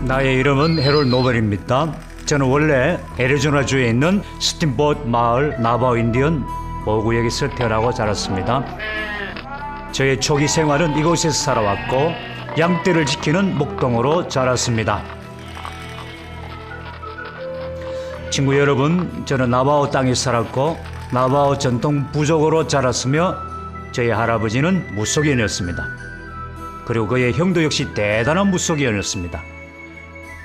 나의 이름은 해롤 노벨입니다. 저는 원래 애리조나주에 있는 스팀봇 마을 나바오 인디언 보구역에서 태어나고 자랐습니다. 저의 초기 생활은 이곳에서 살아왔고 양떼를 지키는 목동으로 자랐습니다. 친구 여러분, 저는 나바오 땅에 살았고 나바오 전통 부족으로 자랐으며 저희 할아버지는 무속인이었습니다. 그리고 그의 형도 역시 대단한 무속인이었습니다.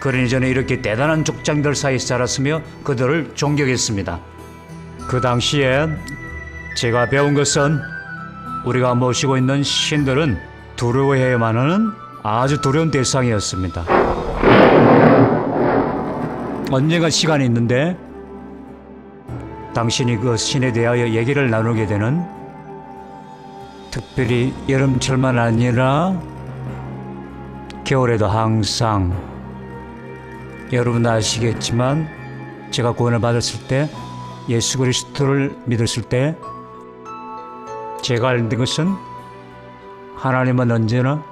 그러니 저는 이렇게 대단한 족장들 사이에서 자랐으며 그들을 존경했습니다. 그 당시에 제가 배운 것은 우리가 모시고 있는 신들은 두려워해야만 하는 아주 두려운 대상이었습니다. 언젠가 시간이 있는데 당신이 그 신에 대하여 얘기를 나누게 되는, 특별히 여름철만 아니라 겨울에도 항상, 여러분 아시겠지만 제가 구원을 받았을 때, 예수 그리스도를 믿었을 때 제가 알는 것은 하나님은 언제나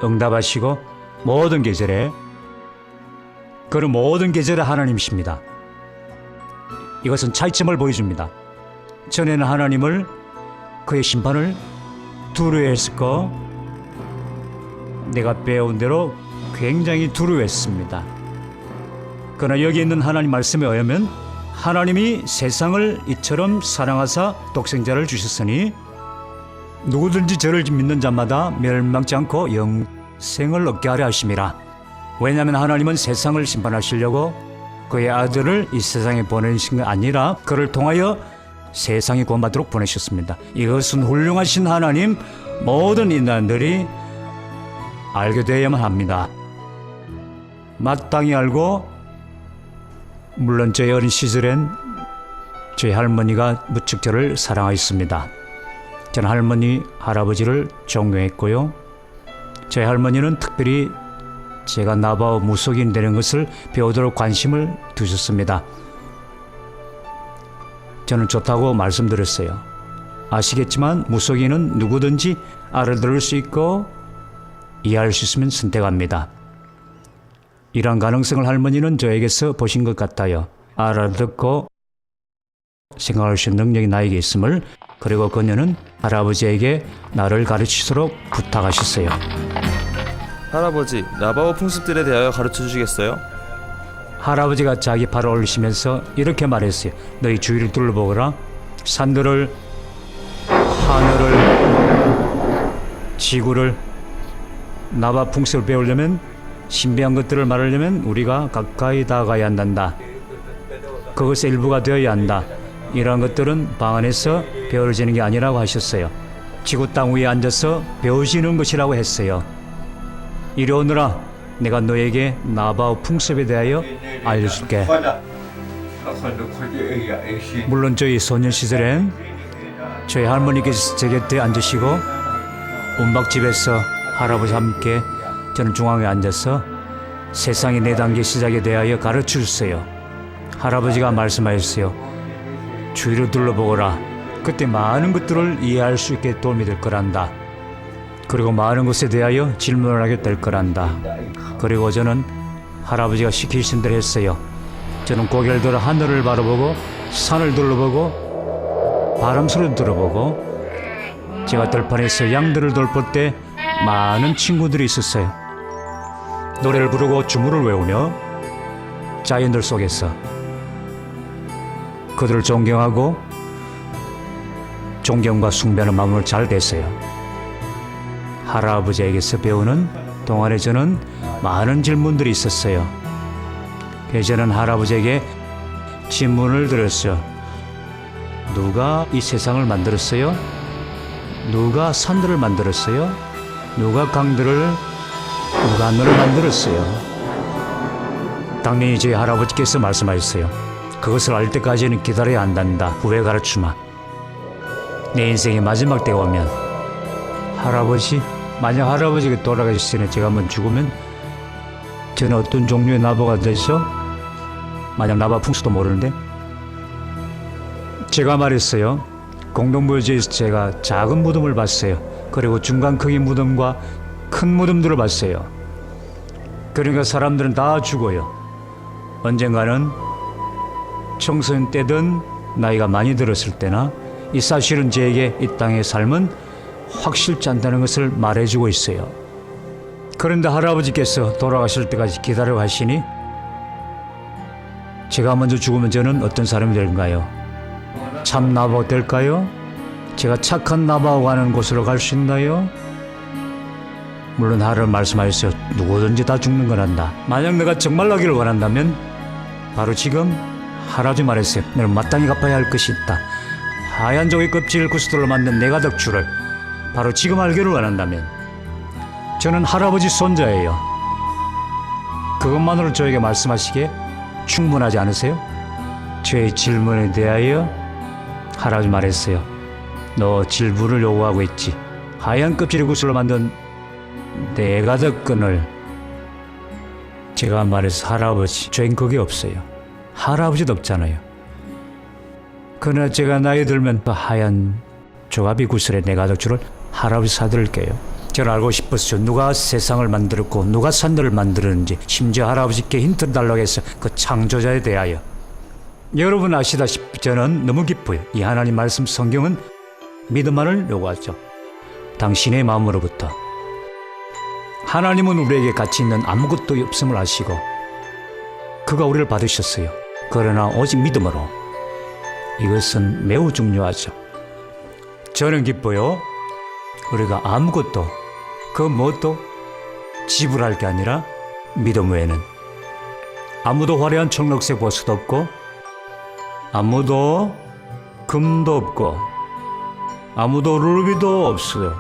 응답하시고 모든 계절에, 그 모든 계절에 하나님이십니다. 이것은 차이점을 보여줍니다. 전에는 하나님을, 그의 심판을 두려워했고 내가 배운 대로 굉장히 두려워했습니다. 그러나 여기 있는 하나님 말씀에 의하면 하나님이 세상을 이처럼 사랑하사 독생자를 주셨으니 누구든지 저를 믿는 자마다 멸망치 않고 영생을 얻게 하려 하심이라. 왜냐하면 하나님은 세상을 심판하시려고 그의 아들을 이 세상에 보내신 게 아니라 그를 통하여 세상이 구원받도록 보내셨습니다. 이것은 훌륭하신 하나님, 모든 인간들이 알게 되어야만 합니다. 마땅히 알고, 물론 저희 어린 시절엔 저희 할머니가 무척 저를 사랑하였습니다. 저는 할머니, 할아버지를 존경했고요. 저희 할머니는 특별히 제가 나바오 무속인 되는 것을 배우도록 관심을 두셨습니다. 저는 좋다고 말씀드렸어요. 아시겠지만 무속인은 누구든지 알아들을 수 있고 이해할 수 있으면 선택합니다. 이러한 가능성을 할머니는 저에게서 보신 것 같아요. 알아듣고 생각할 수 있는 능력이 나에게 있음을, 그리고 그녀는 할아버지에게 나를 가르치도록 부탁하셨어요. 할아버지, 나바오 풍습들에 대하여 가르쳐 주시겠어요? 할아버지가 자기 팔을 올리시면서 이렇게 말했어요. 너희 주위를 둘러보거라. 산들을, 하늘을, 지구를. 나바 풍습을 배우려면, 신비한 것들을 말하려면 우리가 가까이 다가가야 한단다. 그것의 일부가 되어야 한다. 이러한 것들은 방 안에서 배워지는 게 아니라고 하셨어요. 지구 땅 위에 앉아서 배우시는 것이라고 했어요. 이리 오너라. 내가 너에게 나바오 풍습에 대하여 알려줄게. 물론 저희 소년 시절엔 저희 할머니께서 제 곁에 앉으시고 운박집에서 할아버지와 함께 저는 중앙에 앉아서 세상의 4단계 시작에 대하여 가르쳐 주세요. 할아버지가 말씀하셨어요. 주위를 둘러보거라. 그때 많은 것들을 이해할 수 있게 도움이 될 거란다. 그리고 많은 것에 대하여 질문을 하게 될 거란다. 그리고 저는 할아버지가 시키신 대로 했어요. 저는 고개를 들어 하늘을 바라보고 산을 둘러보고 바람 소리를 들어보고, 제가 들판에서 양들을 돌볼 때 많은 친구들이 있었어요. 노래를 부르고 주문을 외우며 자연들 속에서 그들을 존경하고 존경과 숭배하는 마음을 잘 댔어요. 할아버지에게서 배우는 동안에 저는 많은 질문들이 있었어요. 그래서 저는 할아버지에게 질문을 드렸어요. 누가 이 세상을 만들었어요? 누가 산들을 만들었어요? 누가 강들을, 누가 하늘을 만들었어요? 당연히 저희 할아버지께서 말씀하셨어요. 그것을 알 때까지는 기다려야 한단다. 후회 가르치마. 내 인생의 마지막 때가 오면 할아버지, 만약 할아버지가 돌아가시기 전에 제가 한번 죽으면 저는 어떤 종류의 나바가 되죠? 만약 나바 풍수도 모르는데 제가 말했어요. 공동묘지에서 제가 작은 무덤을 봤어요. 그리고 중간 크기 무덤과 큰 무덤들을 봤어요. 그러니까 사람들은 다 죽어요. 언젠가는 청소년 때든 나이가 많이 들었을 때나 이 사실은 저에게 이 땅의 삶은 확실치 않다는 것을 말해주고 있어요. 그런데 할아버지께서 돌아가실 때까지 기다려 가시니 제가 먼저 죽으면 저는 어떤 사람이 될까요? 참 나바오 될까요? 제가 착한 나바오 가는 곳으로 갈 수 있나요? 물론 하루 말씀하셨어요. 누구든지 다 죽는 거란다. 만약 내가 정말 나기를 원한다면 바로 지금 할아버지 말했어요. 너는 마땅히 갚아야 할 것이 있다. 하얀 종이 껍질 구스들로 만든 네 가닥 줄을 바로 지금 알기를 원한다면 저는 할아버지 손자예요. 그것만으로 저에게 말씀하시기에 충분하지 않으세요? 저의 질문에 대하여 할아버지 말했어요. 너 질문을 요구하고 있지. 하얀 껍질의 구슬로 만든 네 가닥 끈을. 제가 말해서 할아버지, 저흰 그게 없어요. 할아버지도 없잖아요. 그러나 제가 나이 들면 그 하얀 조가비 구슬의 네 가닥 줄을 할아버지 사드릴게요. 저는 알고 싶었어요. 누가 세상을 만들었고 누가 산들을 만들었는지, 심지어 할아버지께 힌트를 달라고 해서 그 창조자에 대하여. 여러분 아시다시피 저는 너무 기뻐요. 이 하나님 말씀 성경은 믿음만을 요구하죠. 당신의 마음으로부터. 하나님은 우리에게 가치 있는 아무것도 없음을 아시고 그가 우리를 받으셨어요. 그러나 오직 믿음으로. 이것은 매우 중요하죠. 저는 기뻐요. 우리가 아무것도, 그 무엇도 지불할 게 아니라 믿음 외에는 아무도 화려한 청록색 보석도 없고 아무도 금도 없고 아무도 루비도 없어요.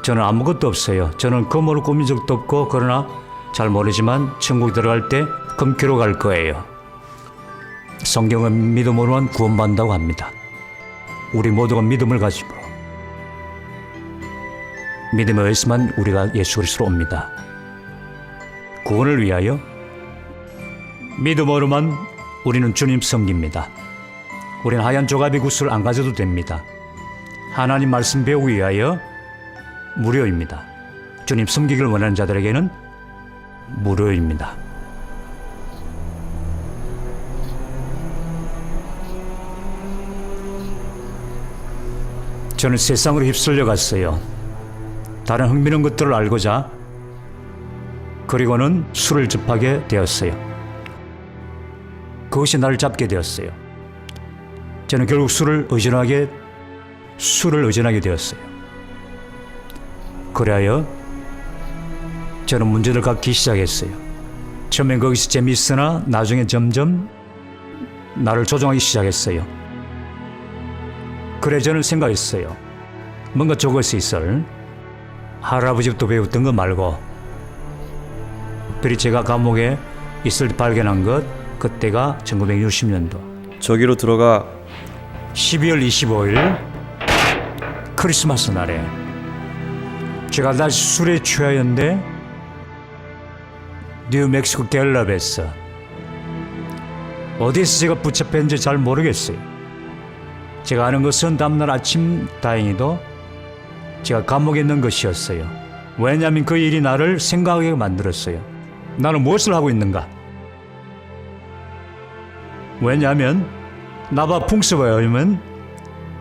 저는 아무것도 없어요. 저는 금으로 꾸민 적도 없고, 그러나 잘 모르지만 천국 들어갈 때 금키로 갈 거예요. 성경은 믿음으로만 구원받는다고 합니다. 우리 모두가 믿음을 가지고 믿음에 의해서만 우리가 예수 그리스도로 옵니다. 구원을 위하여 믿음으로만 우리는 주님 섬깁니다. 우리는 하얀 조가비 구슬 안 가져도 됩니다. 하나님 말씀 배우기 위하여 무료입니다. 주님 섬기기를 원하는 자들에게는 무료입니다. 저는 세상으로 휩쓸려 갔어요. 다른 흥미로운 것들을 알고자. 그리고는 술을 접하게 되었어요. 그것이 나를 잡게 되었어요. 저는 결국 술을 의존하게 되었어요. 그래야 저는 문제를 갖기 시작했어요. 처음엔 거기서 재미있으나 나중에 점점 나를 조종하기 시작했어요. 그래 저는 생각했어요. 뭔가 저것이 있을. 할아버지부터 배웠던 것 말고 특별히 제가 감옥에 있을 때 발견한 것, 그때가 1960년도 저기로 들어가. 12월 25일 크리스마스 날에 제가 다시 술에 취하였는데 뉴멕시코 갤럽에서 어디서 제가 붙잡혔는지 잘 모르겠어요. 제가 아는 것은 다음날 아침 다행히도 제가 감옥에 있는 것이었어요. 왜냐하면 그 일이 나를 생각하게 만들었어요. 나는 무엇을 하고 있는가? 왜냐하면 나바 풍습에 의하면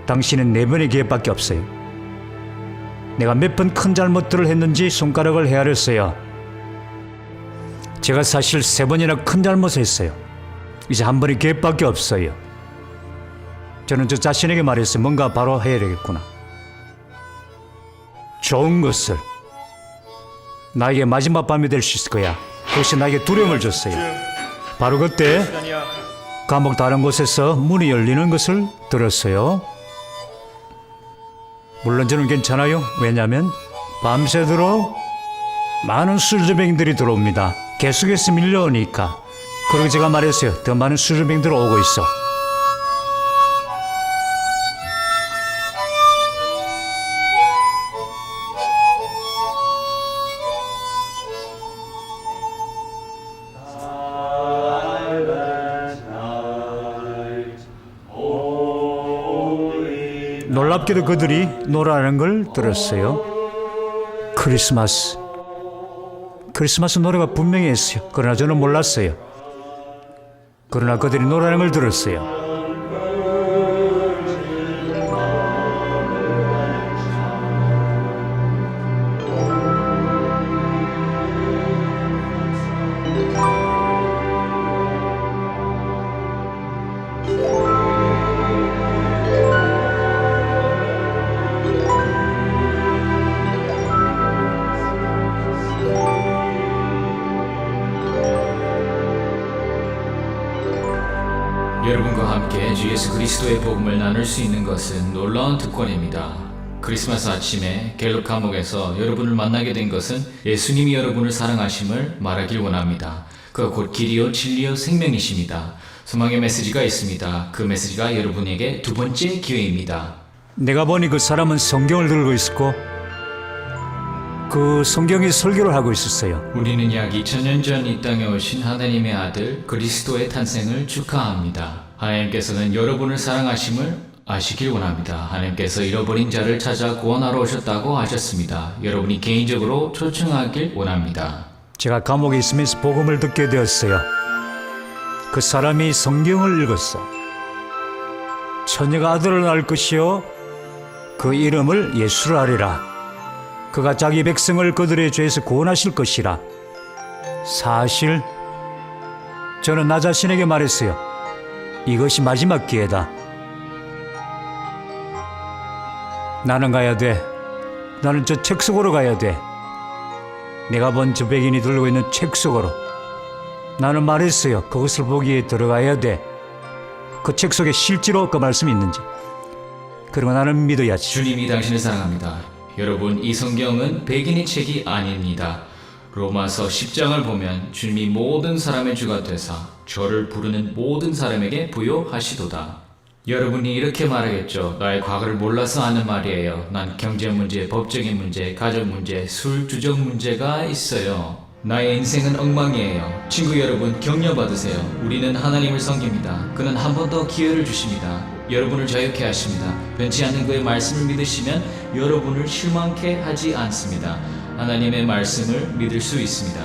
당신은 4번의 기회밖에 없어요. 내가 몇 번 큰 잘못들을 했는지 손가락을 헤아렸어요. 제가 사실 3번이나 큰 잘못을 했어요. 이제 한 번의 기회밖에 없어요. 저는 저 자신에게 말했어요. 뭔가 바로 해야 되겠구나. 좋은 것을. 나에게 마지막 밤이 될 수 있을 거야. 그것이 나에게 두려움을 줬어요. 바로 그때 감옥 다른 곳에서 문이 열리는 것을 들었어요. 물론 저는 괜찮아요. 왜냐하면 밤새도록 많은 술주병들이 들어옵니다. 계속해서 밀려오니까. 그리고 제가 말했어요. 더 많은 술주병들이 오고 있어. 놀랍게도 그들이 노래하는 걸 들었어요. 크리스마스 노래가 분명히 했어요. 그러나 저는 몰랐어요. 그러나 그들이 노래하는 걸 들었어요. 여러분과 함께 주 예수 그리스도의 복음을 나눌 수 있는 것은 놀라운 특권입니다. 크리스마스 아침에 갤럽 감옥에서 여러분을 만나게 된 것은 예수님이 여러분을 사랑하심을 말하길 원합니다. 그가 곧 길이요 진리요 생명이십니다. 소망의 메시지가 있습니다. 그 메시지가 여러분에게 두 번째 기회입니다. 내가 보니 그 사람은 성경을 들고 있었고 그 성경에 설교를 하고 있었어요. 우리는 약 2000년 전 이 땅에 오신 하나님의 아들 그리스도의 탄생을 축하합니다. 하나님께서는 여러분을 사랑하심을 아시길 원합니다. 하나님께서 잃어버린 자를 찾아 구원하러 오셨다고 하셨습니다. 여러분이 개인적으로 초청하길 원합니다. 제가 감옥에 있으면서 복음을 듣게 되었어요. 그 사람이 성경을 읽었어. 처녀가 아들을 낳을 것이요 그 이름을 예수라 하리라. 그가 자기 백성을 그들의 죄에서 구원하실 것이라. 사실 저는 나 자신에게 말했어요. 이것이 마지막 기회다. 나는 가야 돼. 나는 저 책 속으로 가야 돼. 내가 본 저 백인이 들고 있는 책 속으로. 나는 말했어요. 그것을 보기에 들어가야 돼. 그 책 속에 실제로 그 말씀이 있는지. 그리고 나는 믿어야지. 주님이 당신을 사랑합니다. 여러분, 이 성경은 백인의 책이 아닙니다. 로마서 10장을 보면 주님이 모든 사람의 주가 되사 저를 부르는 모든 사람에게 부요하시도다. 여러분이 이렇게 말하겠죠. 나의 과거를 몰라서 하는 말이에요. 난 경제 문제, 법적인 문제, 가족 문제, 술 주정 문제가 있어요. 나의 인생은 엉망이에요. 친구 여러분, 격려받으세요. 우리는 하나님을 섬깁니다. 그는 한 번 더 기회를 주십니다. 여러분을 자유케 하십니다. 변치 않는 그의 말씀을 믿으시면 여러분을 실망케 하지 않습니다. 하나님의 말씀을 믿을 수 있습니다.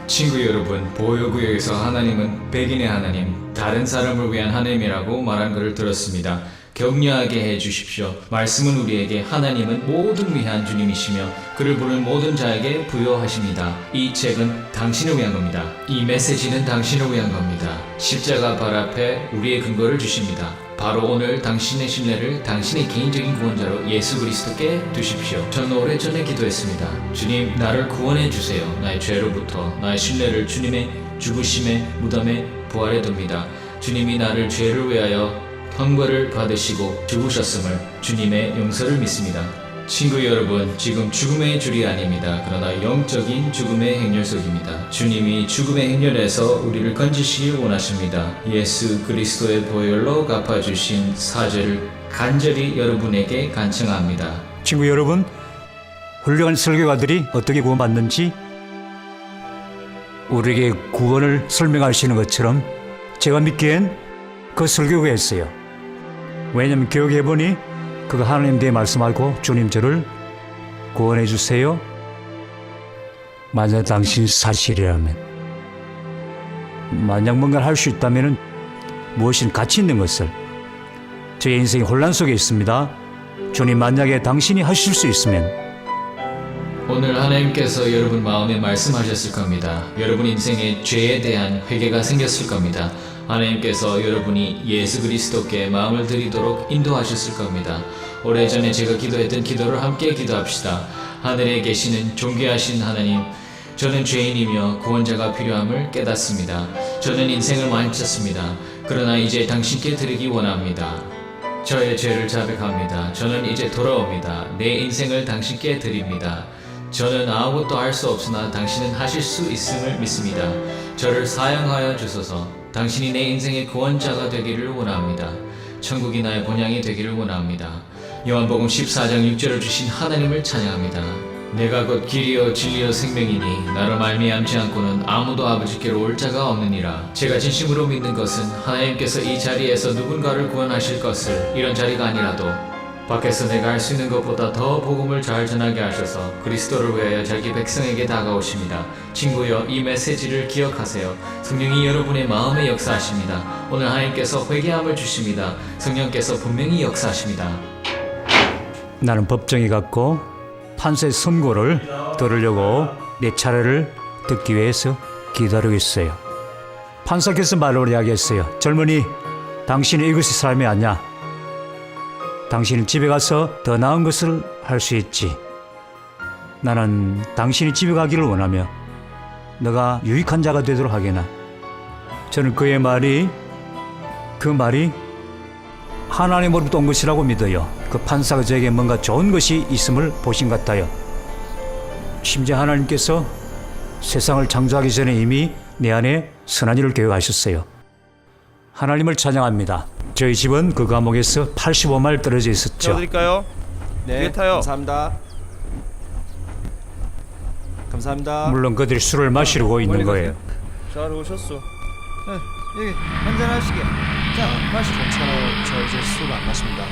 친구 여러분, 보혈구역에서 하나님은 백인의 하나님, 다른 사람을 위한 하나님이라고 말한 것을 들었습니다. 격려하게 해 주십시오. 말씀은 우리에게 하나님은 모든 위한 주님이시며 그를 부르는 모든 자에게 부여하십니다. 이 책은 당신을 위한 겁니다. 이 메시지는 당신을 위한 겁니다. 십자가 발 앞에 우리의 근거를 주십니다. 바로 오늘 당신의 신뢰를 당신의 개인적인 구원자로 예수 그리스도께 두십시오. 저는 오래전에 기도했습니다. 주님, 나를 구원해 주세요. 나의 죄로부터 나의 신뢰를 주님의 죽으심의 무덤에 부활해 둡니다. 주님이 나를 죄를 위하여 형벌을 받으시고 죽으셨음을 주님의 용서를 믿습니다. 친구 여러분, 지금 죽음의 줄이 아닙니다. 그러나 영적인 죽음의 행렬 속입니다. 주님이 죽음의 행렬에서 우리를 건지시길 원하십니다. 예수 그리스도의 보혈로 갚아주신 사죄를 간절히 여러분에게 간청합니다. 친구 여러분, 훌륭한 설교가들이 어떻게 구원받는지 우리에게 구원을 설명하시는 것처럼 제가 믿기엔 그 설교가 했어요. 왜냐면 기억해보니 그가 하나님 대해 말씀하고 주님 저를 구원해 주세요. 만약 당신이 사실이라면, 만약 뭔가를 할 수 있다면 무엇인 가치 있는 것을. 저의 인생이 혼란 속에 있습니다. 주님, 만약에 당신이 하실 수 있으면. 오늘 하나님께서 여러분 마음에 말씀하셨을 겁니다. 여러분 인생에 죄에 대한 회개가 생겼을 겁니다. 하나님께서 여러분이 예수 그리스도께 마음을 드리도록 인도하셨을 겁니다. 오래전에 제가 기도했던 기도를 함께 기도합시다. 하늘에 계시는 존귀하신 하나님, 저는 죄인이며 구원자가 필요함을 깨닫습니다. 저는 인생을 많이 쳤습니다. 그러나 이제 당신께 드리기 원합니다. 저의 죄를 자백합니다. 저는 이제 돌아옵니다. 내 인생을 당신께 드립니다. 저는 아무것도 할 수 없으나 당신은 하실 수 있음을 믿습니다. 저를 사용하여 주소서. 당신이 내 인생의 구원자가 되기를 원합니다. 천국이 나의 본향이 되기를 원합니다. 요한복음 14장 6절을 주신 하나님을 찬양합니다. 내가 곧 길이요 진리요 생명이니 나로 말미암지 않고는 아무도 아버지께로 올 자가 없느니라. 제가 진심으로 믿는 것은 하나님께서 이 자리에서 누군가를 구원하실 것을, 이런 자리가 아니라도 밖에서 내가 할 수 있는 것보다 더 복음을 잘 전하게 하셔서 그리스도를 위하여 자기 백성에게 다가오십니다. 친구여, 이 메시지를 기억하세요. 성령이 여러분의 마음에 역사하십니다. 오늘 하나님께서 회개함을 주십니다. 성령께서 분명히 역사하십니다. 나는 법정에 갔고 판사의 선고를 들으려고 내 차례를 듣기 위해서 기다리고 있어요. 판사께서 말로 이야기했어요. 젊은이, 당신이 이곳의 사람이 아니야. 당신은 집에 가서 더 나은 것을 할 수 있지. 나는 당신이 집에 가기를 원하며 너가 유익한 자가 되도록 하게나. 저는 그 말이 하나님으로부터 온 것이라고 믿어요. 그 판사가 저에게 뭔가 좋은 것이 있음을 보신 것 같아요. 심지어 하나님께서 세상을 창조하기 전에 이미 내 안에 선한 일을 계획하셨어요. 하나님을 찬양합니다. 저희 집은 그 감옥에서 85마일 떨어져 있었죠. 태워드릴까요? 네, 뒤에 타요. 감사합니다. 감사합니다. 물론 그들이 술을 마시려고 있는 거예요. 잘 오셨어. 여기 한잔 하시게. 자, 마시고. 괜찮아요. 저 이제 술 안 마십니다.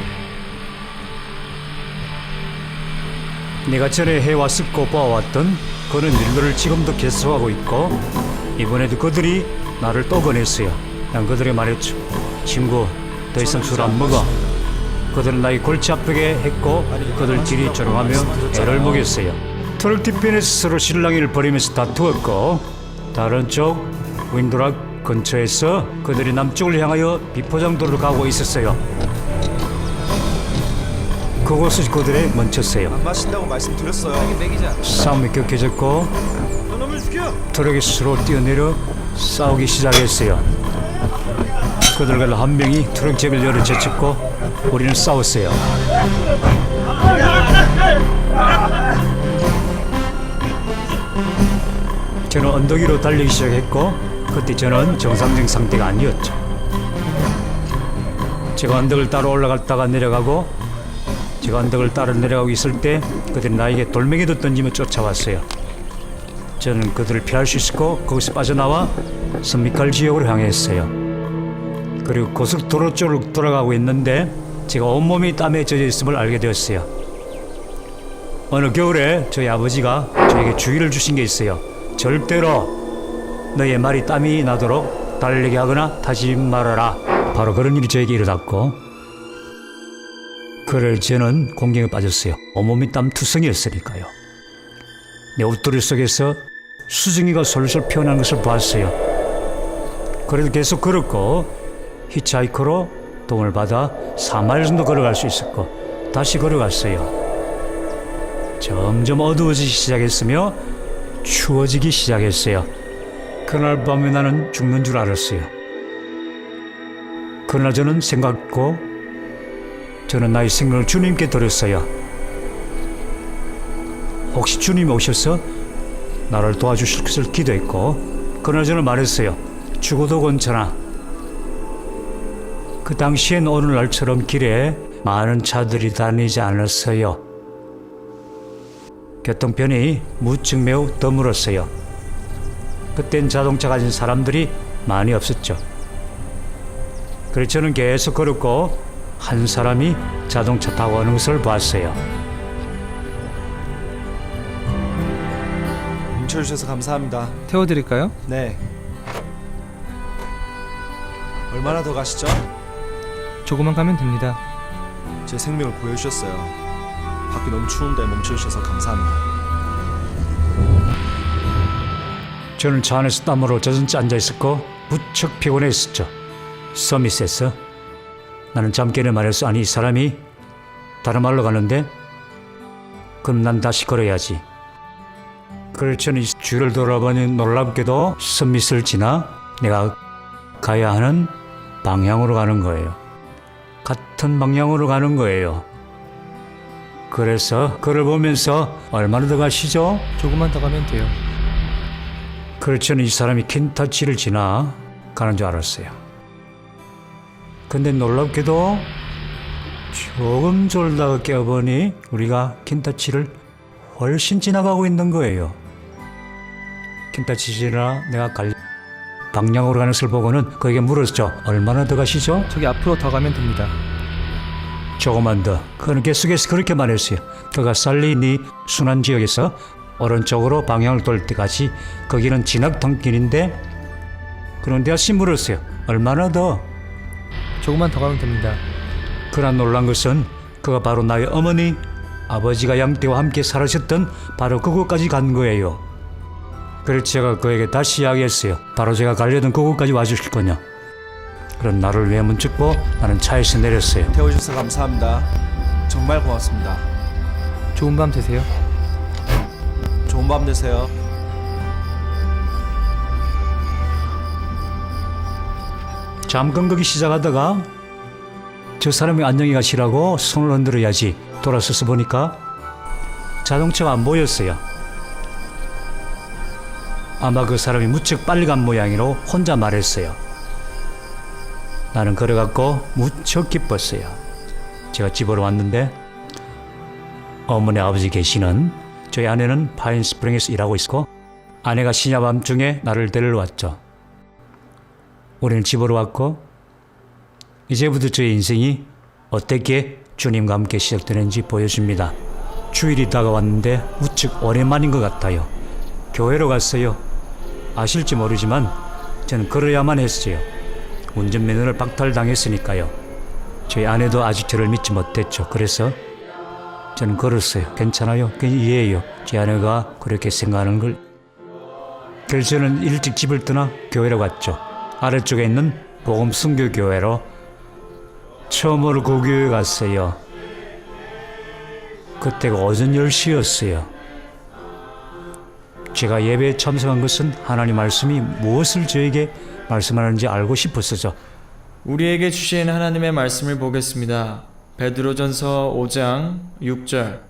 내가 전에 해왔었고 보아왔던 그런 일들을 지금도 계속하고 있고 이번에도 그들이 나를 또 보냈어요. 난 그들에게 말했죠. 친구, 더 이상 술 안 먹어. 그들은 나의 골치 아프게 했고 그들 질이 조롱하며 애를 먹였어요. 트럭 뒤편에서 서로 실랑이를 벌이면서 다투었고 다른 쪽 윈드락 근처에서 그들이 남쪽을 향하여 비포장도로 가고 있었어요. 그곳을 그들에 멈췄어요. 안 마신다고 말씀드렸어요. 먹이자. 싸움이 격해졌고 저놈을 죽여. 트럭이 스스로 뛰어내려 싸우기 시작했어요. 그들 한 명이 트럭 잭을 열어 제쳤고 우리는 싸웠어요. 저는 언덕 위로 달리기 시작했고 그때 저는 정상적인 상태가 아니었죠. 제가 언덕을 따라 올라갔다가 내려가고 제가 언덕을 따라 내려가고 있을 때 그들이 나에게 돌멩이도 던지며 쫓아왔어요. 저는 그들을 피할 수 있었고 거기서 빠져나와 선미칼 지역으로 향했어요. 그리고 고속도로 쪽으로 돌아가고 있는데 제가 온몸이 땀에 젖어 있음을 알게 되었어요. 어느 겨울에 저희 아버지가 저에게 주의를 주신 게 있어요. 절대로 너의 말이 땀이 나도록 달리게 하거나 타지 말아라. 바로 그런 일이 저에게 일어났고 그래 저는 공경에 빠졌어요. 온몸이 땀투성이었으니까요. 내 옷도리 속에서 수증기가 솔솔 피어나는 것을 보았어요. 그래도 계속 걸었고 히치하이커로 도움을 받아 4마일 정도 걸어갈 수 있었고 다시 걸어갔어요. 점점 어두워지기 시작했으며 추워지기 시작했어요. 그날 밤에 나는 죽는 줄 알았어요. 그러나 저는 생각했고 저는 나의 생명을 주님께 드렸어요. 혹시 주님이 오셔서 나를 도와주실 것을 기도했고 그러나 저는 말했어요. 죽어도 괜찮아. 그 당시엔 오늘날처럼 길에 많은 차들이 다니지 않았어요. 교통편이 무척 매우 드물었어요. 그땐 자동차 가진 사람들이 많이 없었죠. 그래서 저는 계속 걸었고 한 사람이 자동차 타고 오는 것을 봤어요. 뭉쳐주셔서 감사합니다. 태워드릴까요? 네. 얼마나 더 가시죠? 조금만 가면 됩니다. 제 생명을 보여주셨어요. 밖이 너무 추운데 멈춰주셔서 감사합니다. 저는 차 안에서 땀으로 젖은 채 앉아있었고 무척 피곤했었죠. 서밋에서 나는 잠결에 말했어. 아니 이 사람이 다른 말로 가는데 그럼 난 다시 걸어야지. 그래서 저는 이 주위를 돌아보니 놀랍게도 서밋을 지나 내가 가야 하는 방향으로 가는 거예요. 같은 방향으로 가는 거예요. 그래서 그를 보면서 얼마나 더 가시죠? 조금만 더 가면 돼요. 그래서 저는 이 사람이 켄타치를 지나 가는 줄 알았어요. 근데 놀랍게도 조금 졸다가 깨어보니 우리가 켄타치를 훨씬 지나가고 있는 거예요. 켄타치 지나 내가 갈 방향으로 가는 것을 보고는 그에게 물었죠. 얼마나 더 가시죠? 저기 앞으로 더 가면 됩니다. 조금만 더. 그는 계속해서 그렇게 말했어요. 그가 살리니 순환 지역에서 오른쪽으로 방향을 돌 때까지 거기는 진흙탕 길인데 그런데 다시 물었어요. 얼마나 더? 조금만 더 가면 됩니다. 그러나 놀란 것은 그가 바로 나의 어머니, 아버지가 양떼와 함께 살으셨던 바로 그곳까지 간 거예요. 그래서 제가 그에게 다시 이야기했어요. 바로 제가 가려던 그곳까지 와주실 거냐. 그런 나를 외문 찍고 나는 차에서 내렸어요. 태워주셔서 감사합니다. 정말 고맙습니다. 좋은 밤 되세요. 좋은 밤 되세요. 잠깐 거기 시작하다가 저 사람이 안녕히 가시라고 손을 흔들어야지 돌아서서 보니까 자동차가 안 보였어요. 아마 그 사람이 무척 빨리 간 모양이로 혼자 말했어요. 나는 걸어갔고 무척 기뻤어요. 제가 집으로 왔는데 어머니 아버지 계시는 저희 아내는 파인스프링에서 일하고 있고 아내가 시냐 밤중에 나를 데리러 왔죠. 우리는 집으로 왔고 이제부터 저의 인생이 어떻게 주님과 함께 시작되는지 보여줍니다. 주일이 다가왔는데 무척 오랜만인 것 같아요. 교회로 갔어요. 아실지 모르지만 저는 걸어야만 했어요. 운전면허를 박탈당했으니까요. 저희 아내도 아직 저를 믿지 못했죠. 그래서 저는 걸었어요. 괜찮아요. 그냥 이해해요. 제 아내가 그렇게 생각하는 걸. 그래서 저는 일찍 집을 떠나 교회로 갔죠. 아래쪽에 있는 복음 순교교회로 처음으로 그 교회 갔어요. 그때가 오전 10시였어요. 제가 예배에 참석한 것은 하나님 말씀이 무엇을 저에게 말씀하는지 알고 싶었어죠. 우리에게 주신 하나님의 말씀을 보겠습니다. 베드로전서 5장 6절.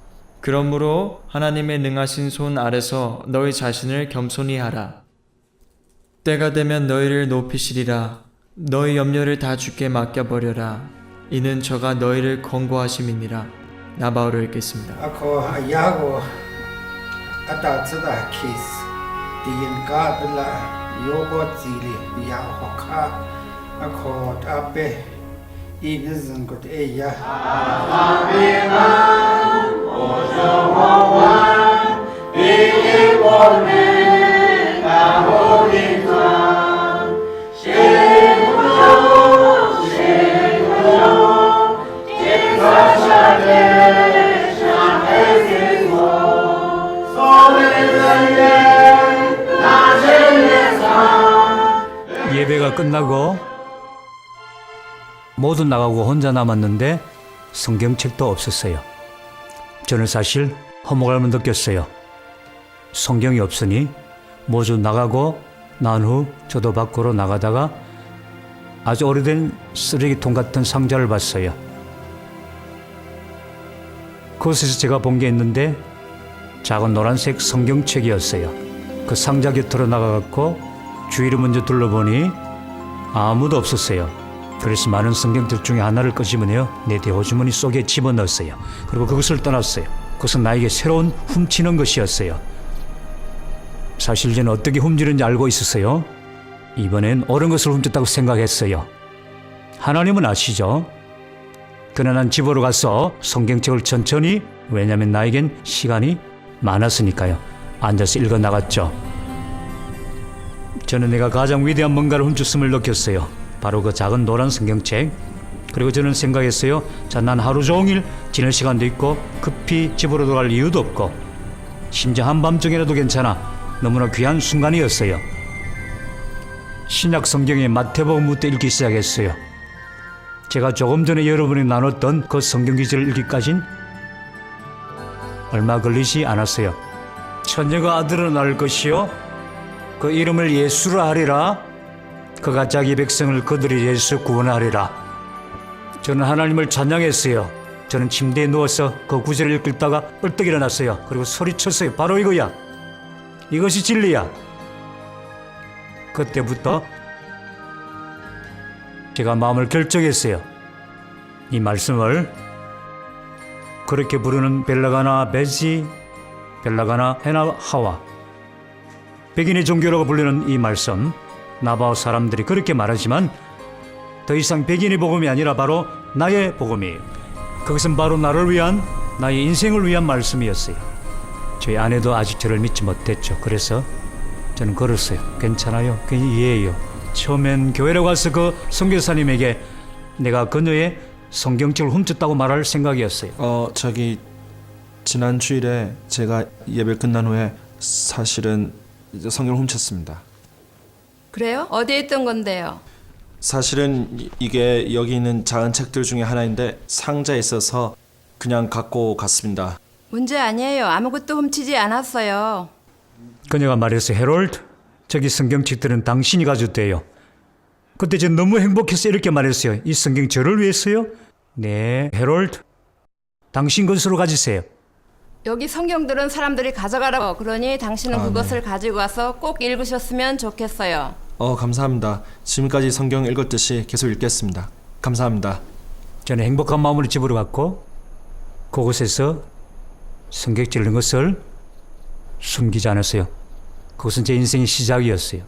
그러므로 하나님의 능하신 손 아래서 너희 자신을 겸손히 하라. 때가 되면 너희를 높이시리라. 너희 염려를 다 주께 맡겨버려라. 이는 저가 너희를 권고하심이니라. 나바울을 읽겠습니다. Ako ayago atatsada kis diin ka bela yogo zili ya hoka ako tape inizin kot eya 예배가 끝나고 모두 나가고 혼자 남았는데 성경책도 없었어요. 저는 사실 허무감을 느꼈어요. 성경이 없으니 모두 나가고 난 후 저도 밖으로 나가다가 아주 오래된 쓰레기통 같은 상자를 봤어요. 그곳에서 제가 본 게 있는데 작은 노란색 성경책이었어요. 그 상자 곁으로 나가갖고 주위를 먼저 둘러보니 아무도 없었어요. 그래서 많은 성경책 중에 하나를 끄집어내어 내 대호주머니 속에 집어넣었어요. 그리고 그것을 떠났어요. 그것은 나에게 새로운 훔치는 것이었어요. 사실 저는 어떻게 훔치는지 알고 있었어요. 이번엔 옳은 것을 훔쳤다고 생각했어요. 하나님은 아시죠? 그러나 난 집으로 가서 성경책을 천천히, 왜냐하면 나에겐 시간이 많았으니까요. 앉아서 읽어 나갔죠. 저는 내가 가장 위대한 뭔가를 훔쳤음을 느꼈어요. 바로 그 작은 노란 성경책. 그리고 저는 생각했어요. 자, 난 하루 종일 지낼 시간도 있고 급히 집으로 돌아갈 이유도 없고 심지어 한밤중이라도 괜찮아. 너무나 귀한 순간이었어요. 신약 성경의 마태복음부터 읽기 시작했어요. 제가 조금 전에 여러분이 나눴던 그 성경 기절을 읽기까진 얼마 걸리지 않았어요. 처녀가 아들을 낳을 것이요 그 이름을 예수라 하리라. 그가 자기 백성을 그들의 예수 구원하리라. 저는 하나님을 찬양했어요. 저는 침대에 누워서 그 구절을 읽다가 벌떡 일어났어요. 그리고 소리쳤어요. 바로 이거야. 이것이 진리야. 그때부터 제가 마음을 결정했어요. 이 말씀을 그렇게 부르는 벨라가나 베지, 벨라가나 헤나 하와, 백인의 종교라고 불리는 이 말씀, 나바오 사람들이 그렇게 말하지만 더 이상 백인의 복음이 아니라 바로 나의 복음이에요. 그것은 바로 나를 위한, 나의 인생을 위한 말씀이었어요. 저희 아내도 아직 저를 믿지 못했죠. 그래서 저는 걸었어요. 괜찮아요. 그냥 이해해요. 처음엔 교회로 가서 그 선교사님에게 내가 그녀의 성경책을 훔쳤다고 말할 생각이었어요. 저기 지난 주일에 제가 예배 끝난 후에 사실은 성경을 훔쳤습니다. 그래요? 어디에 있던 건데요? 사실은 이게 여기 있는 작은 책들 중에 하나인데 상자에 있어서 그냥 갖고 갔습니다. 문제 아니에요. 아무것도 훔치지 않았어요. 그녀가 말했어요. 해롤드, 저기 성경책들은 당신이 가져도돼요. 그때 저 너무 행복해서 이렇게 말했어요. 이 성경 저를 위해서요? 네, 해롤드, 당신 것으로 가지세요. 여기 성경들은 사람들이 가져가라고. 그러니 당신은 그것을 가지고 와서 꼭 읽으셨으면 좋겠어요. 감사합니다. 지금까지 성경 읽었듯이 계속 읽겠습니다. 감사합니다. 저는 행복한 마음으로 집으로 갔고 그곳에서 성경책 읽는 것을 숨기지 않았어요. 그것은 제 인생의 시작이었어요.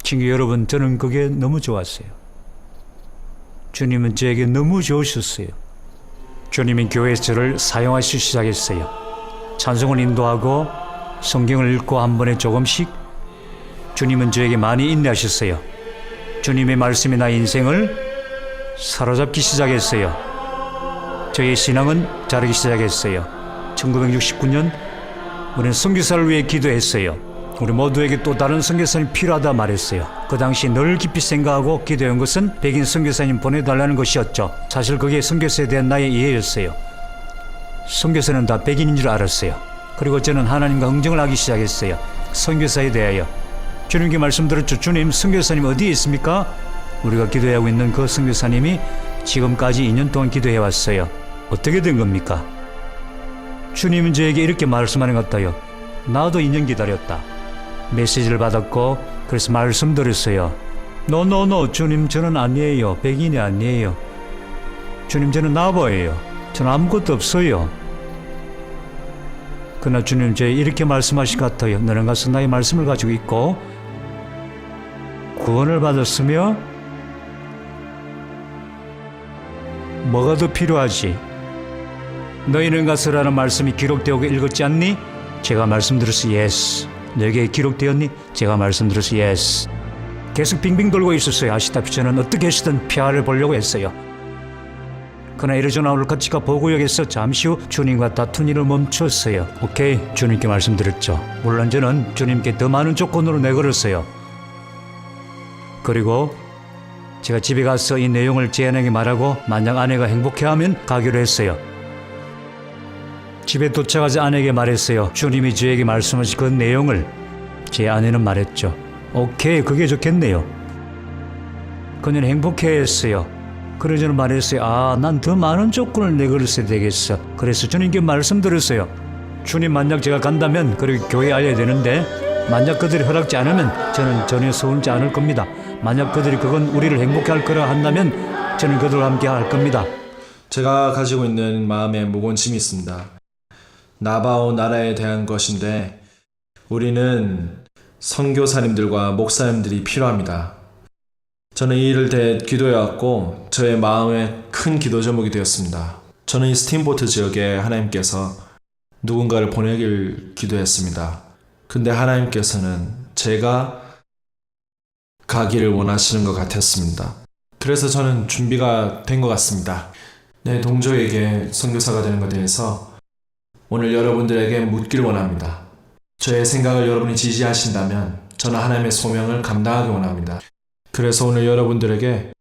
친구 여러분, 저는 그게 너무 좋았어요. 주님은 저에게 너무 좋으셨어요. 주님은 교회에서 저를 사용하시기 시작했어요. 찬송을 인도하고 성경을 읽고 한 번에 조금씩 주님은 저에게 많이 인내하셨어요. 주님의 말씀이 나의 인생을 사로잡기 시작했어요. 저의 신앙은 자라기 시작했어요. 1969년 우리는 선교사를 위해 기도했어요. 우리 모두에게 또 다른 선교사님이 필요하다 말했어요. 그 당시 늘 깊이 생각하고 기도한 것은 백인 선교사님 보내달라는 것이었죠. 사실 그게 선교사에 대한 나의 이해였어요. 선교사는 다 백인인 줄 알았어요. 그리고 저는 하나님과 흥정을 하기 시작했어요. 선교사에 대하여. 주님께 말씀드렸죠. 주님, 선교사님 어디에 있습니까? 우리가 기도하고 있는 그 선교사님이 지금까지 2년 동안 기도해왔어요. 어떻게 된 겁니까? 주님은 저에게 이렇게 말씀하는 것 같아요. 나도 2년 기다렸다. 메시지를 받았고 그래서 말씀드렸어요. 노 주님, 저는 아니에요. 백인이 아니에요. 주님, 저는 나버예요. 저는 아무것도 없어요. 그러나 주님 저에게 이렇게 말씀하실 것 같아요. 너는 가서 나의 말씀을 가지고 있고 구원을 받았으며 뭐가 더 필요하지? 너희는 가서라는 말씀이 기록되고 읽었지 않니? 제가 말씀드렸어. 예스. 너에게 기록되었니? 제가 말씀드렸어. 예스. 계속 빙빙 돌고 있었어요. 아시다시피 저는 어떻게 해서든 피아를 보려고 했어요. 그러나 애리조나 올카치카 보구역에서 잠시 후 주님과 다툰 일을 멈췄어요. 오케이, 주님께 말씀드렸죠. 물론 저는 주님께 더 많은 조건으로 내걸었어요. 그리고 제가 집에 가서 이 내용을 제 아내에게 말하고 만약 아내가 행복해하면 가기로 했어요. 집에 도착하자 아내에게 말했어요. 주님이 저에게 말씀하신 그 내용을. 제 아내는 말했죠. 오케이, 그게 좋겠네요. 그녀는 행복해했어요. 그래서 저는 말했어요. 난 더 많은 조건을 내걸었어야 되겠어. 그래서 주님께 말씀드렸어요. 주님, 만약 제가 간다면 그리고 교회에 알려야 되는데 만약 그들이 허락지 않으면 저는 전혀 서운지 않을 겁니다. 만약 그들이 그건 우리를 행복해 할 거라 한다면 저는 그들과 함께 할 겁니다. 제가 가지고 있는 마음에 무거운 짐이 있습니다. 나바오 나라에 대한 것인데 우리는 선교사님들과 목사님들이 필요합니다. 저는 이 일을 대해 기도해왔고 저의 마음에 큰 기도 제목이 되었습니다. 저는 이 스팀보트 지역에 하나님께서 누군가를 보내길 기도했습니다. 근데 하나님께서는 제가 가기를 원하시는 것 같았습니다. 그래서 저는 준비가 된 것 같습니다. 내 동조에게 선교사가 되는 것에 대해서 오늘 여러분들에게 묻기를 원합니다. 저의 생각을 여러분이 지지하신다면 저는 하나님의 소명을 감당하기 원합니다. 그래서 오늘 여러분들에게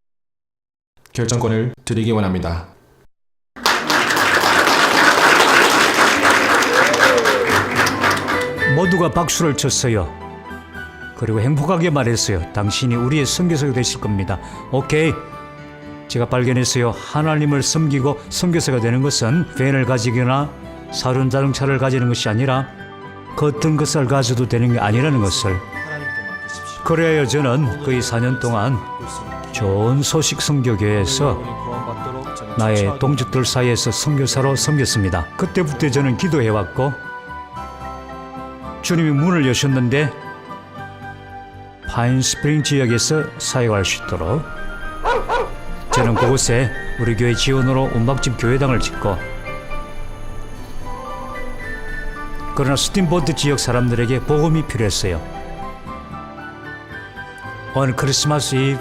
결정권을 드리기 원합니다. 모두가 박수를 쳤어요. 그리고 행복하게 말했어요. 당신이 우리의 선교사가 되실 겁니다. 오케이. 제가 발견했어요. 하나님을 섬기고 선교사가 되는 것은 밴을 가지거나 사륜 자동차를 가지는 것이 아니라 그 어떤 것을 가져도 되는 게 아니라는 것을. 그래야 저는 거의 4년 동안 좋은 소식 선교교회에서 나의 동족들 사이에서 선교사로 섬겼습니다. 그때부터 저는 기도해왔고 주님이 문을 여셨는데 파인스프링 지역에서 사역할 수 있도록 저는 그곳에 우리 교회 지원으로 운박집 교회당을 짓고, 그러나 스팀보트 지역 사람들에게 복음이 필요했어요. 어느 크리스마스 이브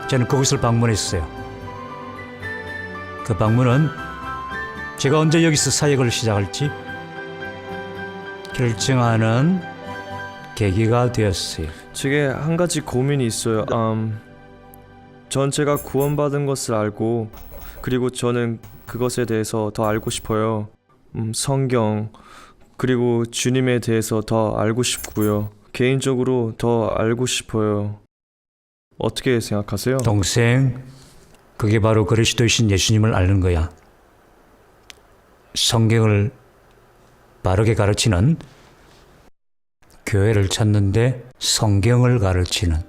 저는 그곳을 방문했어요. 그 방문은 제가 언제 여기서 사역을 시작할지 결정하는 계기가 되었어요. 제게 한 가지 고민이 있어요. 전 제가 구원받은 것을 알고, 그리고 저는 그것에 대해서 더 알고 싶어요. 성경, 그리고 주님에 대해서 더 알고 싶고요. 개인적으로 더 알고 싶어요. 어떻게 생각하세요? 동생, 그게 바로 그리스도이신 예수님을 아는 거야. 성경을 바르게 가르치는 교회를 찾는데 성경을 가르치는.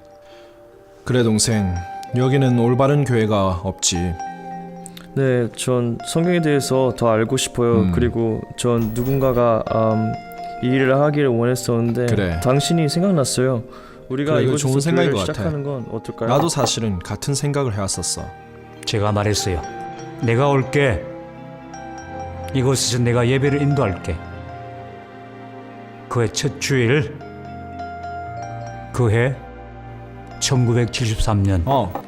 그래 동생, 여기는 올바른 교회가 없지. 네, 전 성경에 대해서 더 알고 싶어요. 그리고 전 누군가가 이 일을 하기를 원했었는데 그래. 당신이 생각났어요. 우리가 그래, 이거 이곳에서 좋은 생각인 교회를 것 같아. 시작하는 건 어떨까요? 나도 사실은 같은 생각을 해왔었어. 제가 말했어요. 내가 올게. 이곳에서 내가 예배를 인도할게. 그해 첫 주일, 그해 1973년.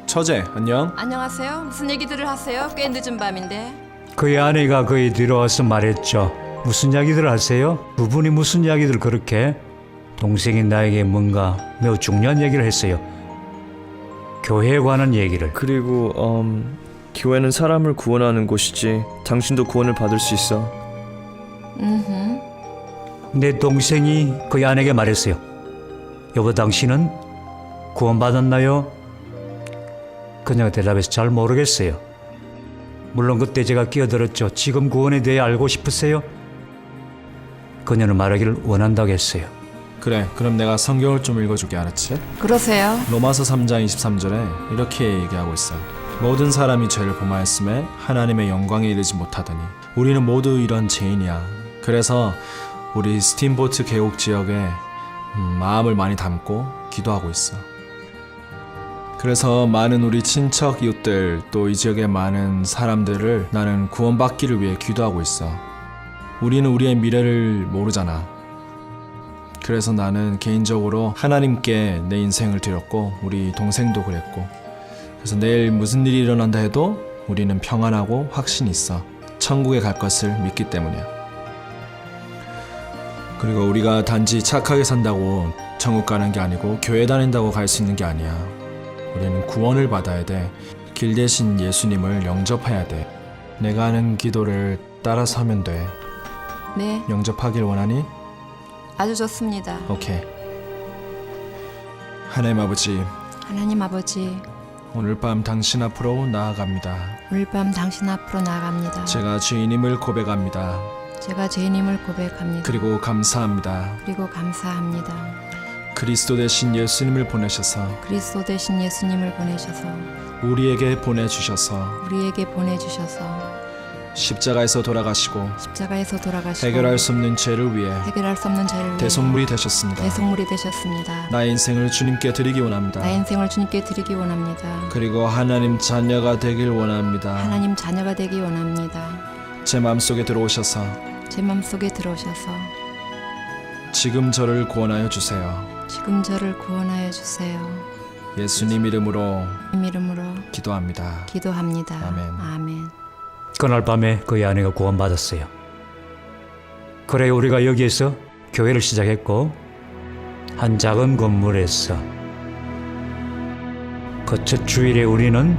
처제 안녕. 안녕하세요. 무슨 얘기들을 하세요? 꽤 늦은 밤인데. 그의 아내가 그의 뒤로 와서 말했죠. 무슨 이야기들 하세요? 두 분이 무슨 이야기들 그렇게? 동생이 나에게 뭔가 매우 중요한 얘기를 했어요. 교회에 관한 얘기를. 그리고 교회는 사람을 구원하는 곳이지. 당신도 구원을 받을 수 있어. 내 동생이 그의 아내에게 말했어요. 여보, 당신은 구원받았나요? 그녀가 대답해서 잘 모르겠어요. 물론 그때 제가 끼어들었죠. 지금 구원에 대해 알고 싶으세요? 그녀는 말하기를 원한다고 했어요. 그래, 그럼 내가 성경을 좀 읽어주게, 알았지? 그러세요. 로마서 3장 23절에 이렇게 얘기하고 있어. 모든 사람이 죄를 범하였음에 하나님의 영광에 이르지 못하더니 우리는 모두 이런 죄인이야. 그래서 우리 스팀보트 계곡 지역에 마음을 많이 담고 기도하고 있어. 그래서 많은 우리 친척 이웃들, 또 이 지역의 많은 사람들을 나는 구원받기를 위해 기도하고 있어. 우리는 우리의 미래를 모르잖아. 그래서 나는 개인적으로 하나님께 내 인생을 드렸고, 우리 동생도 그랬고, 그래서 내일 무슨 일이 일어난다 해도 우리는 평안하고 확신이 있어. 천국에 갈 것을 믿기 때문이야. 그리고 우리가 단지 착하게 산다고 천국 가는 게 아니고 교회 다닌다고 갈 수 있는 게 아니야. 우리는 구원을 받아야 돼. 길 대신 예수님을 영접해야 돼. 내가 하는 기도를 따라서 하면 돼. 네, 영접하길 원하니? 아주 좋습니다. 오케이. 하나님 아버지, 하나님 아버지, 오늘 밤 당신 앞으로 나아갑니다. 오늘 밤 당신 앞으로 나아갑니다. 제가 죄인임을 고백합니다. 제가 죄인임을 고백합니다. 그리고 감사합니다. 그리고 감사합니다. 그리스도 대신 예수님을 보내셔서 그리스도 대신 예수님을 보내셔서 우리에게 보내주셔서 우리에게 보내주셔서 십자가에서 돌아가시고 십자가에서 돌아가시고 해결할 수 없는 죄를 위해 해결할 수 없는 죄를 위해 대속물이 되셨습니다. 대속물이 되셨습니다. 나의 인생을 주님께 드리기 원합니다. 나의 인생을 주님께 드리기 원합니다. 그리고 하나님 자녀가 되길 원합니다. 하나님 자녀가 되기 원합니다. 제 마음속에 들어오셔서 제 마음속에 들어오셔서 지금 저를 구원하여 주세요. 지금 저를 구원하여 주세요. 예수님 이름으로 이름으로 기도합니다. 기도합니다. 아멘. 아멘. 그날 밤에 그의 아내가 구원받았어요. 그래 우리가 여기에서 교회를 시작했고, 한 작은 건물에서 그 첫 주일에 우리는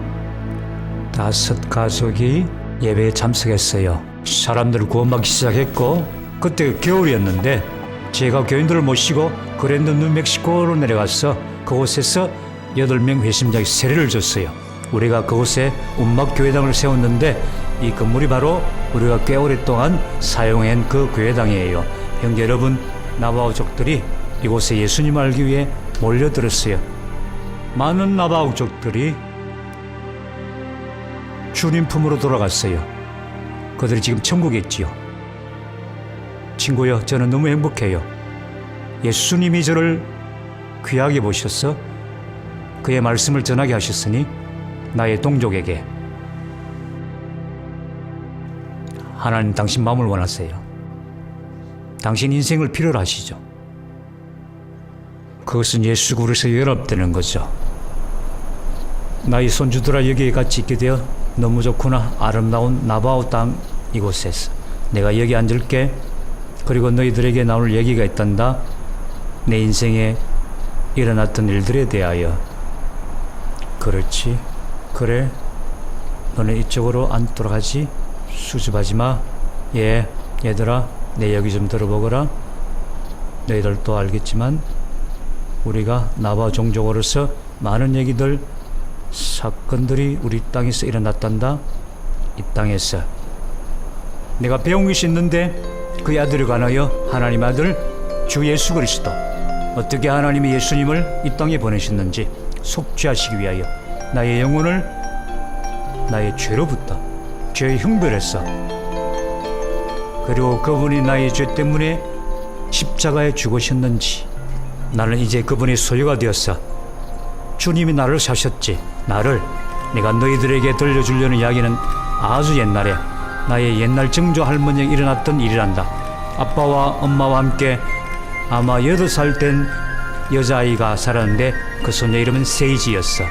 5 가족이 예배에 참석했어요. 사람들을 구원받기 시작했고, 그때 겨울이었는데 제가 교인들을 모시고 그랜드 뉴멕시코로 내려가서 그곳에서 8명 회심장에 세례를 줬어요. 우리가 그곳에 운막교회당을 세웠는데 이 건물이 바로 우리가 꽤 오랫동안 사용한 그 교회당이에요. 형제 여러분, 나바오족들이 이곳에 예수님을 알기 위해 몰려들었어요. 많은 나바오족들이 주님 품으로 돌아갔어요. 그들이 지금 천국에 있지요. 친구여, 저는 너무 행복해요. 예수님이 저를 귀하게 보셔서 그의 말씀을 전하게 하셨으니 나의 동족에게 하나님 당신 마음을 원하세요. 당신 인생을 필요로 하시죠. 그것은 예수 그리스도에서 연합되는 거죠. 나의 손주들아 여기에 같이 있게 되어 너무 좋구나. 아름다운 나바오 땅 이곳에서 내가 여기 앉을게. 그리고 너희들에게 나올 얘기가 있단다. 내 인생에 일어났던 일들에 대하여. 그렇지. 그래. 너네 이쪽으로 앉도록 하지. 수줍하지 마. 예, 얘들아, 내 얘기 좀 들어보거라. 너희들도 알겠지만 우리가 나바 종족으로서 많은 얘기들, 사건들이 우리 땅에서 일어났단다. 이 땅에서 내가 배운 것이 있는데 그 아들을 관하여 하나님 아들 주 예수 그리스도 어떻게 하나님이 예수님을 이 땅에 보내셨는지 속죄하시기 위하여 나의 영혼을 나의 죄로부터 죄의 형벌에서, 그리고 그분이 나의 죄 때문에 십자가에 죽으셨는지 나는 이제 그분의 소유가 되었어. 주님이 나를 사셨지. 나를 내가 너희들에게 들려주려는 이야기는 아주 옛날에 나의 옛날 증조 할머니에 일어났던 일이란다. 아빠와 엄마와 함께 아마 8살 된 여자아이가 살았는데 그 소녀 이름은 세이지였어.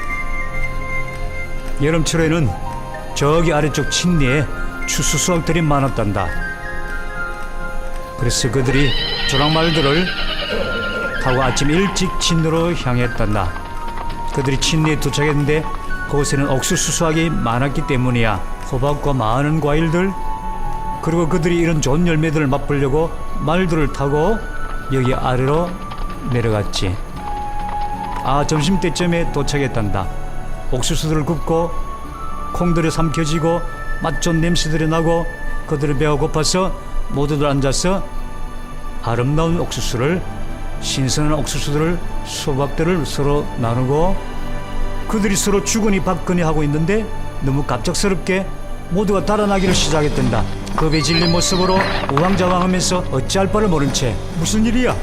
여름철에는 저기 아래쪽 침리에 추수수확들이 많았단다. 그래서 그들이 조랑말들을 타고 아침 일찍 진으로 향했단다. 그들이 침리에 도착했는데 그곳에는 옥수수 수확이 많았기 때문이야. 호박과 많은 과일들, 그리고 그들이 이런 좋은 열매들을 맛보려고 말들을 타고 여기 아래로 내려갔지. 점심때쯤에 도착했단다. 옥수수들을 굽고 콩들이 삼켜지고 맛 좋은 냄새들이 나고 그들의 배가 고파서 모두들 앉아서 아름다운 옥수수를, 신선한 옥수수들을, 수박들을 서로 나누고 그들이 서로 주거니 받거니 하고 있는데 너무 갑작스럽게 모두가 달아나기를 시작했단다. 겁에 질린 모습으로 우왕좌왕하면서 어찌할 바를 모른 채 무슨 일이야?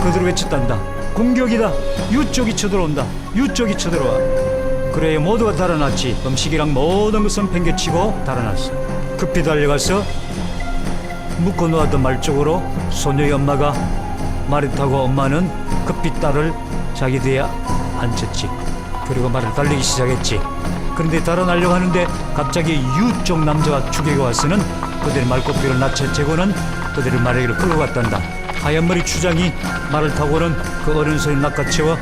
그들을 외쳤단다. 공격이다. 유쪽이 쳐들어온다. 유쪽이 쳐들어와. 그래 모두가 달아났지. 음식이랑 모든 것은 팽개치고 달아났어. 급히 달려가서 묶어놓았던 말 쪽으로 소녀의 엄마가 말을 타고 엄마는 급히 딸을 자기 뒤에 앉혔지. 그리고 말을 달리기 시작했지. 그런데 달아나려고 하는데 갑자기 유쪽 남자가 추격해 와서는 그들의 말꼬피를 낮춰채고는 그들의 말에게를 끌고 갔단다. 하얀 머리 추장이 말을 타고는 그 어린 소리 낚아채워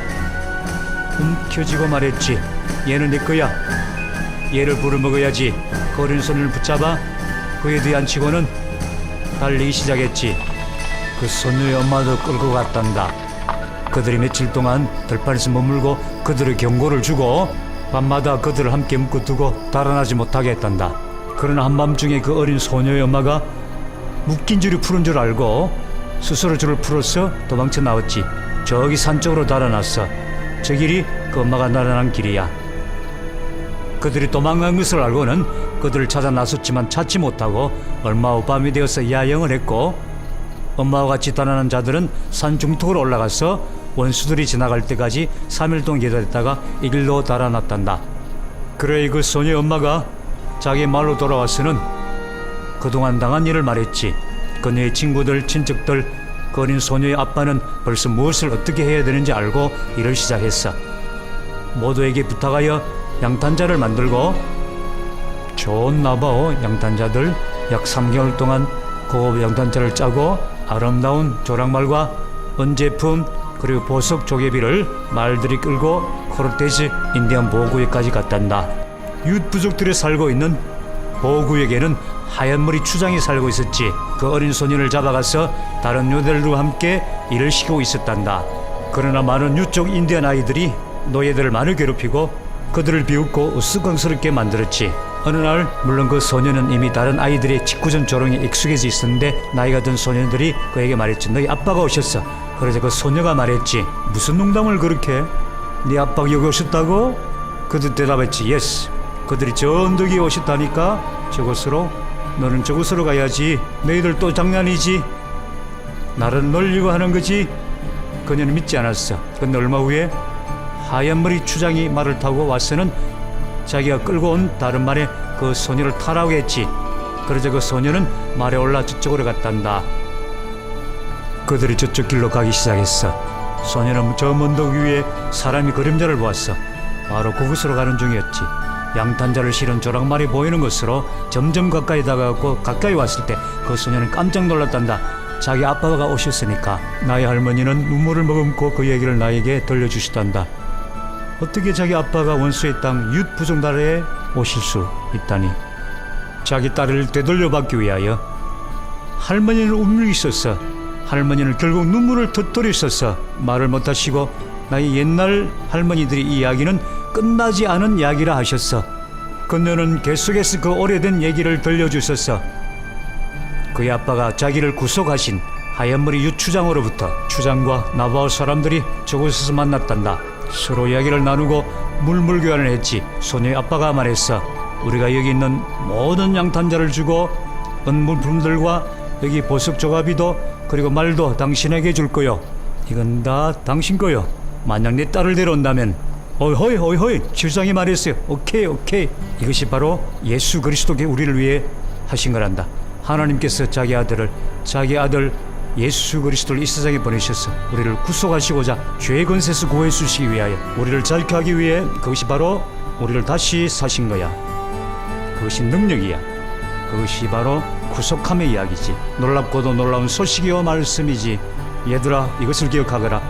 움켜쥐고 말했지. 얘는 내 거야. 얘를 부려먹어야지. 그 어린 소리를 붙잡아 그에 뒤에 앉히고는 달리기 시작했지. 그 소녀의 엄마도 끌고 갔단다. 그들이 며칠 동안 들판에서 머물고 그들의 경고를 주고 밤마다 그들을 함께 묶어두고 달아나지 못하게 했단다. 그러나 한밤중에 그 어린 소녀의 엄마가 묶인 줄이 푸른 줄 알고 스스로 줄을 풀어서 도망쳐 나왔지. 저기 산 쪽으로 달아났어. 저 길이 그 엄마가 달아난 길이야. 그들이 도망간 것을 알고는 그들을 찾아 나섰지만 찾지 못하고 얼마 후 밤이 되어서 야영을 했고, 엄마와 같이 달아난 자들은 산 중턱으로 올라가서 원수들이 지나갈 때까지 3일 동안 기다렸다가 이 길로 달아났단다. 그래 그 소녀의 엄마가 자기 말로 돌아와서는 그동안 당한 일을 말했지. 그녀의 친구들, 친척들, 그 어린 소녀의 아빠는 벌써 무엇을 어떻게 해야 되는지 알고 일을 시작했어. 모두에게 부탁하여 양탄자를 만들고 좋은 나바오 양탄자들 약 3개월 동안 고급 양탄자를 짜고 아름다운 조랑말과 은제품 그리고 보석 조개비를 말들이 끌고 코르테즈 인디안 보호구역까지 갔단다. 이웃 부족들이 살고 있는 보호구역에는 하얀 머리 추장이 살고 있었지. 그 어린 소년을 잡아가서 다른 요들과 함께 일을 시키고 있었단다. 그러나 많은 유쪽 인디안 아이들이 노예들을 많이 괴롭히고 그들을 비웃고 우스꽝스럽게 만들었지. 어느 날 물론 그 소년은 이미 다른 아이들의 직구전 조롱에 익숙해져 있었는데 나이가 든 소년들이 그에게 말했지. 너희 아빠가 오셨어. 그래서 그 소녀가 말했지. 무슨 농담을 그렇게 해? 네 아빠가 여기 오셨다고? 그들 대답했지. 예스. 그들이 저 언덕 위에 오셨다니까 저곳으로. 너는 저곳으로 가야지. 너희들 또 장난이지. 나를 놀리고 하는 거지. 그녀는 믿지 않았어. 근데 얼마 후에 하얀 머리 추장이 말을 타고 와서는 자기가 끌고 온 다른 말에 그 소녀를 타라고 했지. 그러자 그 소녀는 말에 올라 저쪽으로 갔단다. 그들이 저쪽 길로 가기 시작했어. 소녀는 저 언덕 위에 사람이 그림자를 보았어. 바로 그곳으로 가는 중이었지. 양탄자를 실은 조랑말이 보이는 것으로 점점 가까이 다가갔고 가까이 왔을 때 그 소녀는 깜짝 놀랐단다. 자기 아빠가 오셨으니까. 나의 할머니는 눈물을 머금고 그 얘기를 나에게 들려주시단다. 어떻게 자기 아빠가 원수의 땅 윷 부종단에 오실 수 있다니. 자기 딸을 되돌려받기 위하여 할머니는 움직이 있었어. 할머니는 결국 눈물을 터뜨려 있었어. 말을 못하시고 나의 옛날 할머니들이 이 이야기는 끝나지 않은 이야기라 하셨어. 그녀는 계속해서 그 오래된 얘기를 들려주셨어. 그의 아빠가 자기를 구속하신 하얀머리 유추장으로부터 추장과 나바오 사람들이 저곳에서 만났단다. 서로 이야기를 나누고 물물교환을 했지. 소녀의 아빠가 말했어. 우리가 여기 있는 모든 양탄자를 주고 은물품들과 여기 보석 조각비도 그리고 말도 당신에게 줄 거요. 이건 다 당신 거요. 만약 내 딸을 데려온다면 어이허이 주장이 말했어요. 오케이. 이것이 바로 예수 그리스도께 우리를 위해 하신 거란다. 하나님께서 자기 아들 예수 그리스도를 이 세상에 보내셔서 우리를 구속하시고자 죄의 권세에서 구해 주시기 위하여 우리를 자유케 하기 위해 그것이 바로 우리를 다시 사신 거야. 그것이 능력이야. 그것이 바로 구속함의 이야기지. 놀랍고도 놀라운 소식이요 말씀이지. 얘들아 이것을 기억하거라.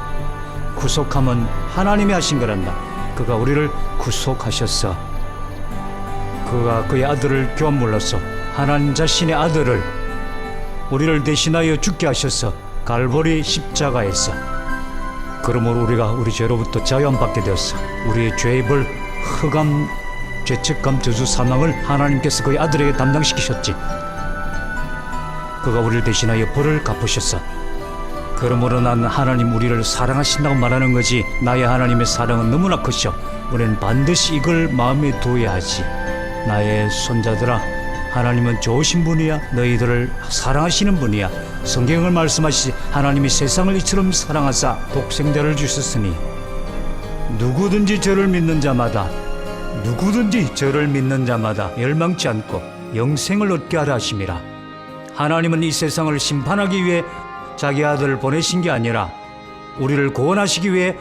구속함은 하나님이 하신 거란다. 그가 우리를 구속하셨어. 그가 그의 아들을 교환 물렀어. 하나님 자신의 아들을 우리를 대신하여 죽게 하셨어. 갈보리 십자가에서. 그러므로 우리가 우리 죄로부터 자유함받게 되었어. 우리의 죄의 벌, 흑암, 죄책감, 저주, 사망을 하나님께서 그의 아들에게 담당시키셨지. 그가 우리를 대신하여 벌을 갚으셨어. 그러므로 난 하나님 우리를 사랑하신다고 말하는 거지. 나의 하나님의 사랑은 너무나 크셔. 우리는 반드시 이걸 마음에 두어야 하지. 나의 손자들아, 하나님은 좋으신 분이야. 너희들을 사랑하시는 분이야. 성경을 말씀하시지. 하나님이 세상을 이처럼 사랑하사 독생자를 주셨으니 누구든지 저를 믿는 자마다 멸망치 않고 영생을 얻게 하라 하심이라. 하나님은 이 세상을 심판하기 위해 자기 아들을 보내신 게 아니라 우리를 구원하시기 위해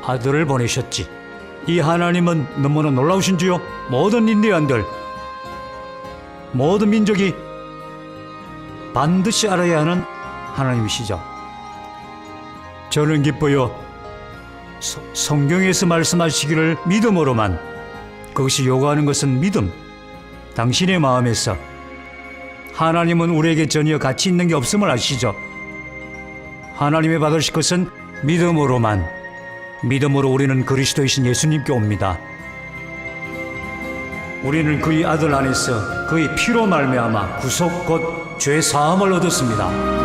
아들을 보내셨지. 이 하나님은 너무나 놀라우신 주요. 모든 인디언들, 모든 민족이 반드시 알아야 하는 하나님이시죠. 저는 기뻐요. 성경에서 말씀하시기를 믿음으로만. 그것이 요구하는 것은 믿음. 당신의 마음에서. 하나님은 우리에게 전혀 가치 있는 게 없음을 아시죠. 하나님의 받으실 것은 믿음으로만. 믿음으로 우리는 그리스도이신 예수님께 옵니다. 우리는 그의 아들 안에서 그의 피로 말미암아 구속 곧 죄 사함을 얻었습니다.